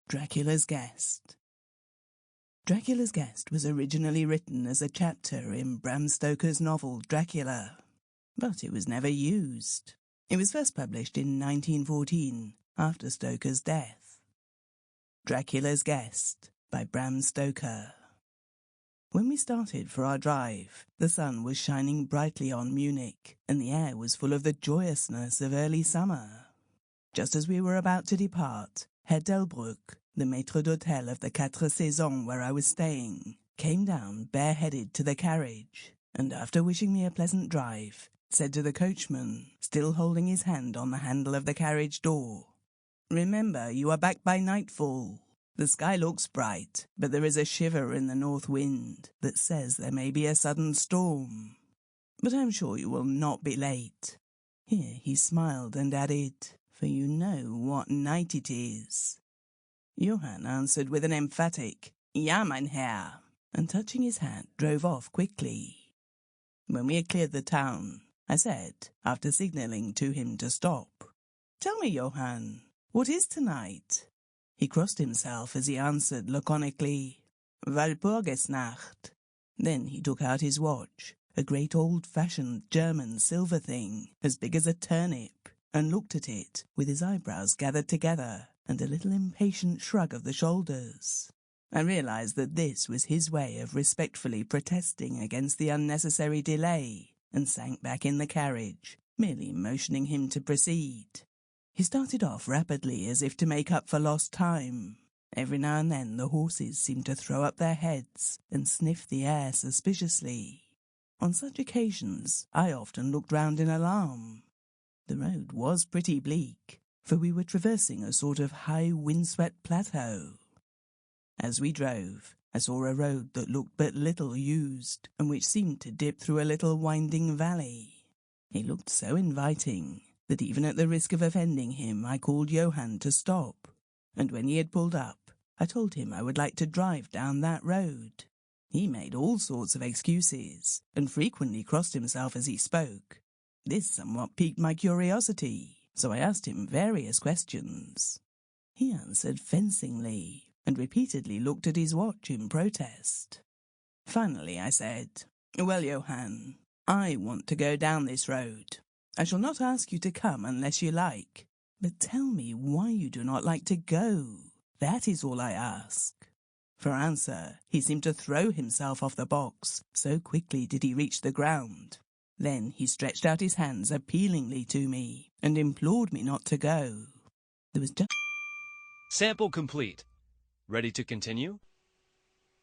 Dracula's Guest. Dracula's Guest was originally written as a chapter in Bram Stoker's novel Dracula, but it was never used. It was first published in 1914, after Stoker's death. Dracula's Guest by Bram Stoker. When we started for our drive, the sun was shining brightly on Munich, and the air was full of the joyousness of early summer. Just as we were about to depart, Herr Delbrück, the maître d'hôtel of the Quatre Saisons where I was staying, came down bareheaded to the carriage, and after wishing me a pleasant drive, said to the coachman, still holding his hand on the handle of the carriage door, "Remember, you are back by nightfall. The sky looks bright, but there is a shiver in the north wind that says there may be a sudden storm. But I'm sure you will not be late." Here he smiled and added, "For you know what night it is." Johann answered with an emphatic, "Ja, mein Herr," and touching his hat, drove off quickly. When we had cleared the town, I said, after signalling to him to stop, "Tell me, Johann, what is tonight?" He crossed himself as he answered laconically, "Walpurgisnacht." Then he took out his watch, a great old-fashioned German silver thing, as big as a turnip, and looked at it, with his eyebrows gathered together, and a little impatient shrug of the shoulders. I realized that this was his way of respectfully protesting against the unnecessary delay, and sank back in the carriage, merely motioning him to proceed. He started off rapidly as if to make up for lost time. Every now and then the horses seemed to throw up their heads and sniff the air suspiciously. On such occasions I often looked round in alarm. The road was pretty bleak, for we were traversing a sort of high windswept plateau. As we drove, I saw a road that looked but little used, and which seemed to dip through a little winding valley. It looked so inviting that even at the risk of offending him I called Johann to stop, and when he had pulled up, I told him I would like to drive down that road. He made all sorts of excuses, and frequently crossed himself as he spoke. This somewhat piqued my curiosity, so I asked him various questions. He answered fencingly, and repeatedly looked at his watch in protest. Finally I said, "Well, Johann, I want to go down this road. I shall not ask you to come unless you like, but tell me why you do not like to go. That is all I ask." For answer, he seemed to throw himself off the box, so quickly did he reach the ground. Then he stretched out his hands appealingly to me, and implored me not to go. There was just... Sample complete. Ready to continue?